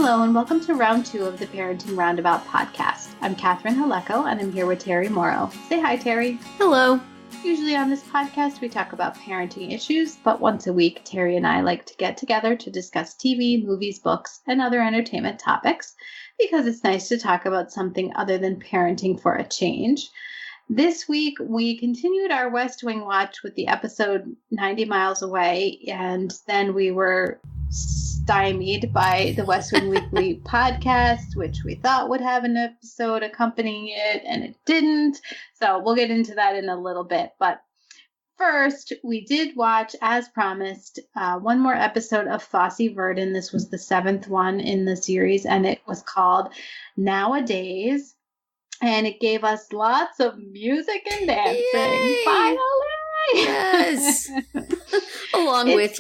Hello and welcome to round 2 of the Parenting Roundabout podcast. I'm Catherine Haleko and I'm here with Terry Morrow. Say hi, Terry. Hello. Usually on this podcast we talk about parenting issues, but once a week Terry and I like to get together to discuss TV, movies, books, and other entertainment topics because it's nice to talk about something other than parenting for a change. This week we continued our West Wing watch with the episode 90 Miles Away, and then we were stymied by the West Wing Weekly podcast, which we thought would have an episode accompanying it, and it didn't. So we'll get into that in a little bit. But first, we did watch, as promised, one more episode of Fosse-Verdon. This was the 7th one in the series, and it was called Nowadays. And it gave us lots of music and dancing. Yay! Finally! Yes. Along with,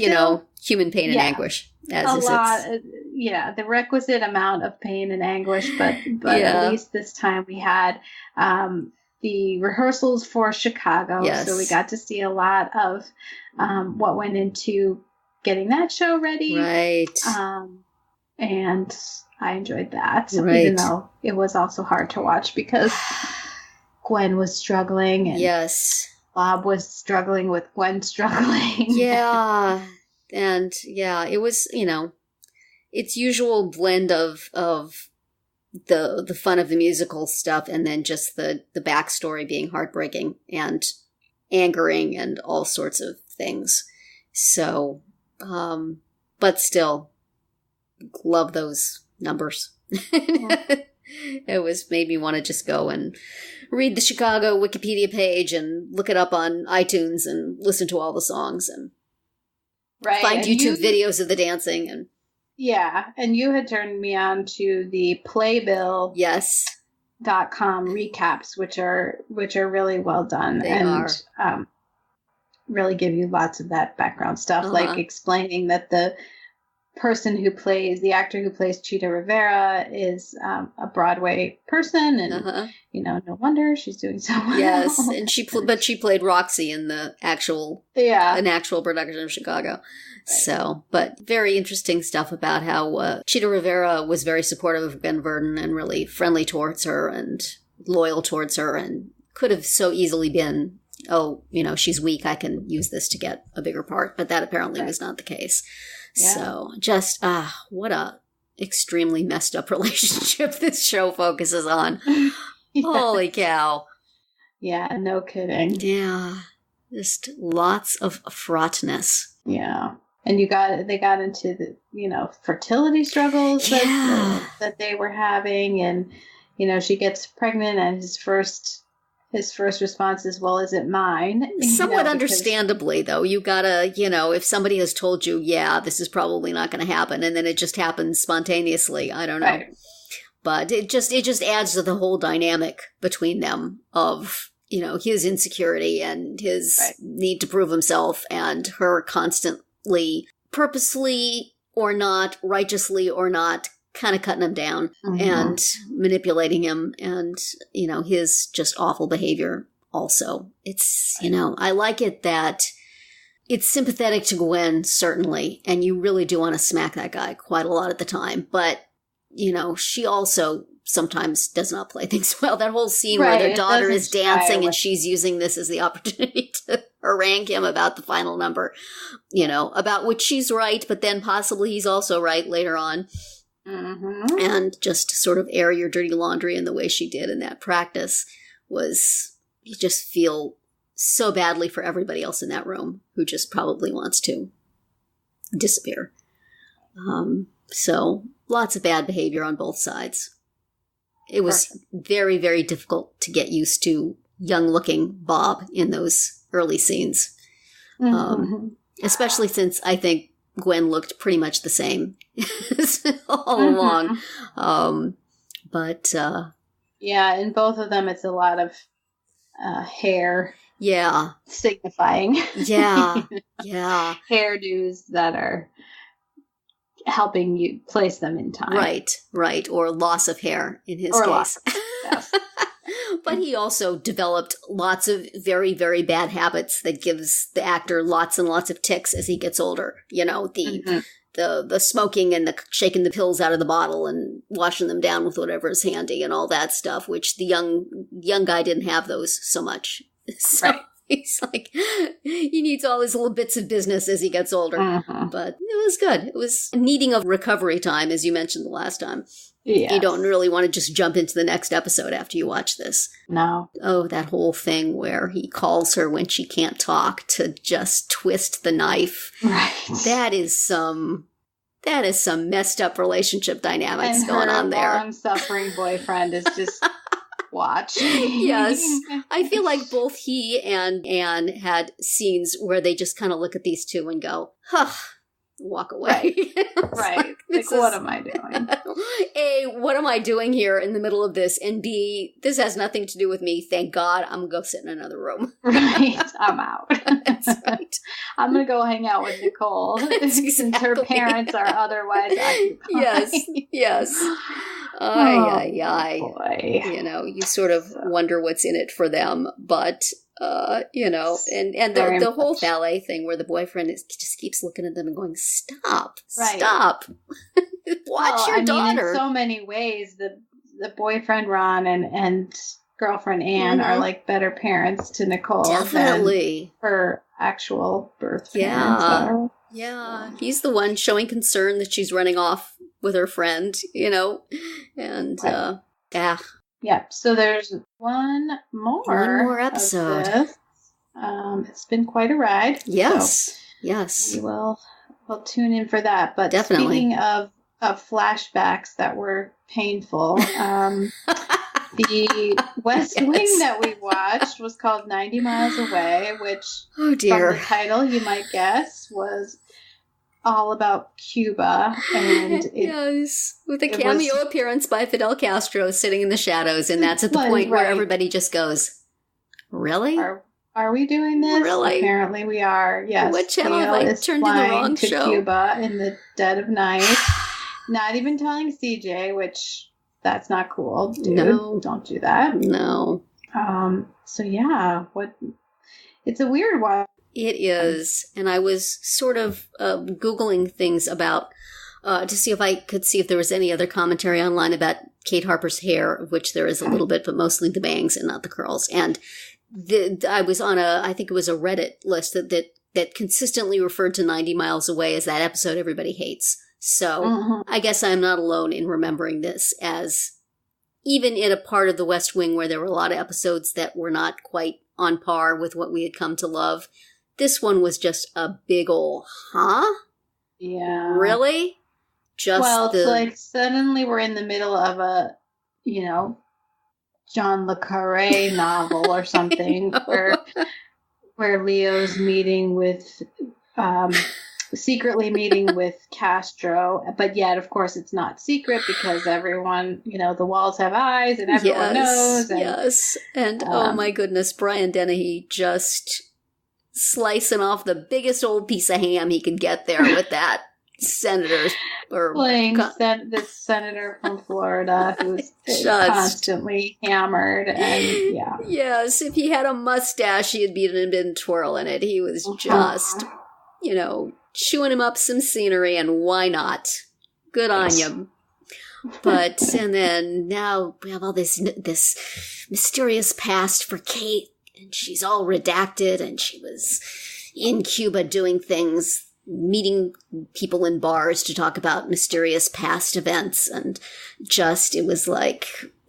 human pain and anguish. The requisite amount of pain and anguish, but at least this time we had the rehearsals for Chicago. Yes. So we got to see a lot of what went into getting that show ready. Right. And I enjoyed that, right. Even though it was also hard to watch because Gwen was struggling and yes. Bob was struggling with Gwen struggling. Yeah. And it was, its usual blend of the fun of the musical stuff and then just the backstory being heartbreaking and angering and all sorts of things. So, but still, love those numbers. It made me want to just go and read the Chicago Wikipedia page and look it up on iTunes and listen to all the songs and find YouTube videos of the dancing. And and you had turned me on to the Playbill .com recaps, which are really well done. They are. Really give you lots of that background stuff, like explaining that the actor who plays Chita Rivera is a Broadway person, and no wonder she's doing so well. Yes, and she played Roxy in the actual production of Chicago. Right. So, but very interesting stuff about how Chita Rivera was very supportive of Gwen Verdon and really friendly towards her and loyal towards her, and could have so easily been, she's weak, I can use this to get a bigger part, but that apparently was not the case. Yeah. So just, what a extremely messed up relationship this show focuses on. Holy cow. Yeah, no kidding. Yeah, just lots of fraughtness. Yeah. And they got into the, fertility struggles that they were having. And, she gets pregnant and his first response is, well, is it mine? Somewhat understandably, though. You gotta, if somebody has told you, this is probably not going to happen, and then it just happens spontaneously, I don't know. Right. But it just adds to the whole dynamic between them of, his insecurity and his need to prove himself, and her constantly, purposely or not, righteously or not, kind of cutting him down and manipulating him, and, his just awful behavior also. It's, I like it that it's sympathetic to Gwen, certainly, and you really do want to smack that guy quite a lot at the time, but, she also sometimes does not play things well. That whole scene where their daughter is dancing and she's using this as the opportunity to harangue him about the final number, about which she's right, but then possibly he's also right later on. Mm-hmm. And just to sort of air your dirty laundry in the way she did in that practice was, you just feel so badly for everybody else in that room who just probably wants to disappear. So lots of bad behavior on both sides. It was very, very difficult to get used to young-looking Bob in those early scenes, especially since I think Gwen looked pretty much the same all along. In both of them, it's a lot of hair. Yeah. Signifying. Yeah. Yeah. Hairdos that are helping you place them in time. Right. Or loss of hair in his case. Yes. But he also developed lots of very, very bad habits that gives the actor lots and lots of tics as he gets older. You know, the smoking and the shaking the pills out of the bottle and washing them down with whatever is handy and all that stuff, which the young guy didn't have those so much. So right. he's like, he needs all his little bits of business as he gets older. But it was good. It was needing of recovery time, as you mentioned the last time. Yes. You don't really want to just jump into the next episode after you watch this. No. Oh, that whole thing where he calls her when she can't talk to just twist the knife. Right. That is some messed up relationship dynamics going on there. And her long-suffering boyfriend is just watching. Yes. I feel like both he and Anne had scenes where they just kind of look at these two and go, huh, walk away. Right. Like, what am I doing? A, what am I doing here in the middle of this? And B, this has nothing to do with me. Thank God. I'm going to go sit in another room. Right. I'm out. That's right. I'm going to go hang out with Nicole since her parents are otherwise occupied. Yes. Boy. You know, you sort of wonder what's in it for them, but you know, and the whole ballet thing where the boyfriend just keeps looking at them and going, "Stop, stop, watch your daughter." In so many ways, the boyfriend Ron and girlfriend Anne are like better parents to Nicole Definitely. than her actual birth parents are. Yeah, he's the one showing concern that she's running off with her friend, you know, and Yeah, so there's one more episode. It's been quite a ride. Yes, so we'll tune in for that. But definitely. Speaking of flashbacks that were painful, the West Wing that we watched was called 90 Miles Away, which from the title you might guess was all about Cuba, and with a cameo appearance by Fidel Castro sitting in the shadows, and that's at the point where everybody just goes, "Really? Are we doing this? Really? Apparently we are. Yes. What channel have I turned to the wrong show? Cuba in the dead of night, not even telling CJ, which that's not cool. Dude. No, don't do that. No. So yeah, it's a weird one. It is, and I was sort of Googling things about to see if I could see if there was any other commentary online about Kate Harper's hair, of which there is a little bit, but mostly the bangs and not the curls. And I was on I think it was a Reddit list that consistently referred to 90 Miles Away as that episode everybody hates. So I guess I'm not alone in remembering this as, even in a part of the West Wing where there were a lot of episodes that were not quite on par with what we had come to love, this one was just a big ol' huh? Yeah. Really? It's like suddenly we're in the middle of a, John le Carré novel or something where Leo's meeting with, secretly meeting with Castro, but yet, of course, it's not secret because everyone, the walls have eyes and everyone knows. And, and oh my goodness, Brian Dennehy just slicing off the biggest old piece of ham he could get there with that senator. Playing this senator from Florida who's constantly hammered. And Yes, if he had a mustache, he'd been twirling it. He was just, chewing him up some scenery, and why not? Good on you. But, and then now we have all this mysterious past for Kate, and she's all redacted, and she was in Cuba doing things, meeting people in bars to talk about mysterious past events, and it was like,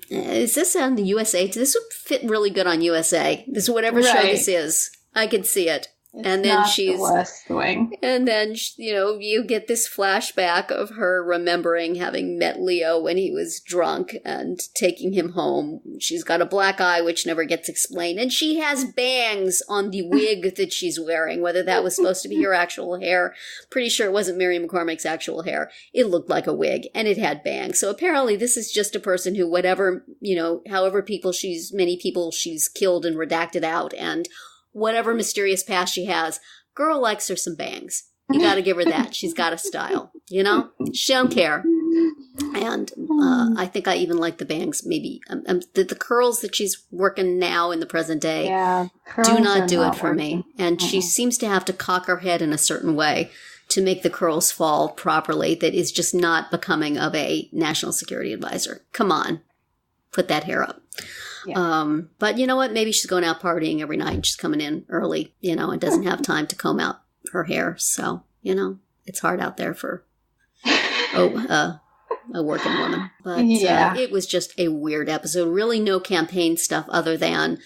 is this on the USA? This would fit really good on USA. This whatever show this is. I could see it. And then she's the West Wing. And then, you get this flashback of her remembering having met Leo when he was drunk and taking him home. She's got a black eye, which never gets explained. And she has bangs on the wig that she's wearing, whether that was supposed to be her actual hair. Pretty sure it wasn't Mary McCormick's actual hair. It looked like a wig, and it had bangs. So apparently this is just a person who, however many people she's killed and redacted out, and whatever mysterious past she has, girl likes her some bangs. You gotta give her that. She's got a style, She don't care. And I think I even like the bangs. Maybe the curls that she's working now in the present day do not do it for me. And she seems to have to cock her head in a certain way to make the curls fall properly. That is just not becoming of a national security advisor. Come on, put that hair up. Yeah. But you know what? Maybe she's going out partying every night and she's coming in early, and doesn't have time to comb out her hair. So, it's hard out there for a working woman. But it was just a weird episode. Really no campaign stuff other than,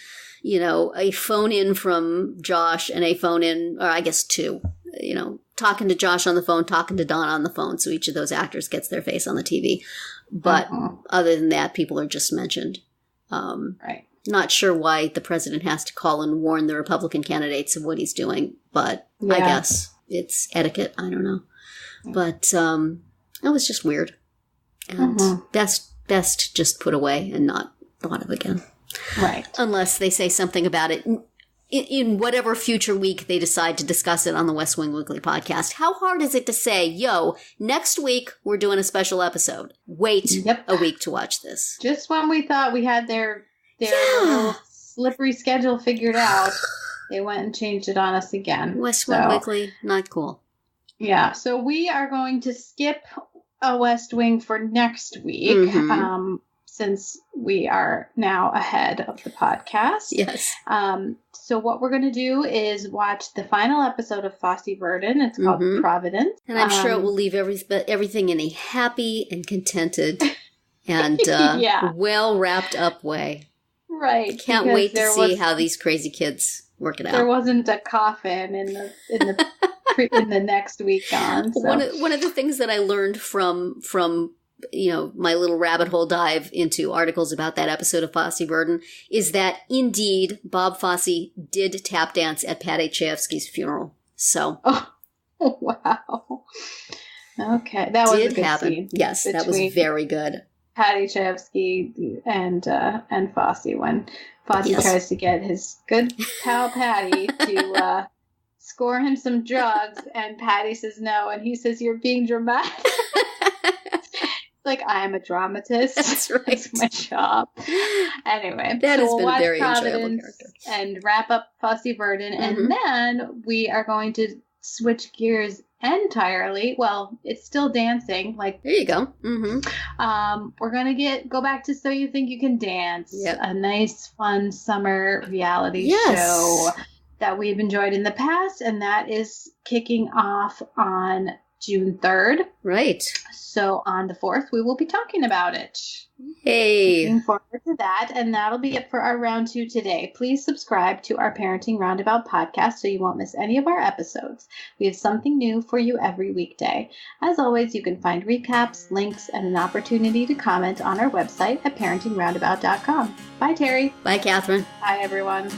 a phone in from Josh and a phone in, or I guess two, talking to Josh on the phone, talking to Don on the phone. So each of those actors gets their face on the TV. But other than that, people are just mentioned. Right. Not sure why the president has to call and warn the Republican candidates of what he's doing, but I guess it's etiquette. I don't know. But it was just weird. And best just put away and not thought of again. Right. Unless they say something about it in whatever future week they decide to discuss it on the West Wing Weekly podcast. How hard is it to say, next week we're doing a special episode? Wait a week to watch this. Just when we thought we had their little slippery schedule figured out, they went and changed it on us again. West Wing Weekly, not cool. Yeah, so we are going to skip a West Wing for next week. Since we are now ahead of the podcast. Yes. So what we're going to do is watch the final episode of Fosse-Verdon. It's called Providence. And I'm sure it will leave everything in a happy and contented and well wrapped up way. Right. Can't wait to see how these crazy kids work it out. There wasn't a coffin in the next week on. So. One of the things that I learned from my little rabbit hole dive into articles about that episode of Fosse-Verdon is that indeed Bob Fosse did tap dance at Patty Chayefsky's funeral. So, oh wow, okay, that was a good scene. Yes, that was very good. Patty Chayefsky and Fosse when Fosse tries to get his good pal Patty to score him some drugs, and Patty says no, and he says, "You're being dramatic." Like, I am a dramatist. That's right. It's my job. Anyway, that has been a very enjoyable character. And wrap up Fosse-Verdon. And then we are going to switch gears entirely. Well, it's still dancing. Like, there you go. We're going to go back to So You Think You Can Dance. Yep. A nice, fun summer reality show that we've enjoyed in the past. And that is kicking off on June 3rd. Right. So on the 4th, we will be talking about it. Hey. Looking forward to that. And that'll be it for our round 2 today. Please subscribe to our Parenting Roundabout podcast so you won't miss any of our episodes. We have something new for you every weekday. As always, you can find recaps, links, and an opportunity to comment on our website at parentingroundabout.com. Bye, Terry. Bye, Catherine. Bye, everyone.